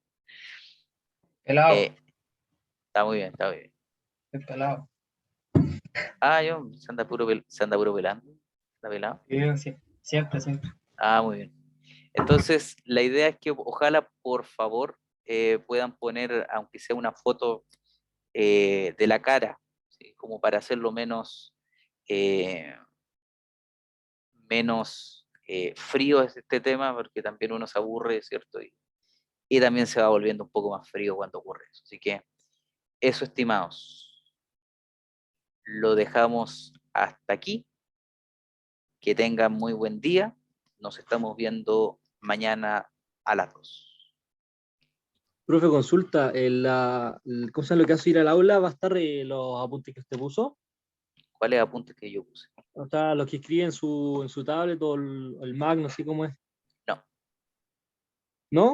Pelado, Está muy bien, está muy bien. el pelado. Se anda puro pelando. ¿Está pelado? Sí, siempre, siempre. Muy bien. Entonces, la idea es que ojalá, por favor, puedan poner, aunque sea una foto de la cara, ¿sí? Como para hacerlo menos frío es este tema, porque también uno se aburre, ¿cierto? Y también se va volviendo un poco más frío cuando ocurre eso. Así que eso, estimados, lo dejamos hasta aquí. Que tengan muy buen día. Nos estamos viendo mañana a las 2. Profe, consulta, cosa lo que hace ir al aula va a estar los apuntes que usted puso. ¿Cuáles apuntes que yo puse? O sea, los que escribe en su tablet o el Mac, no sé cómo es. No. ¿No?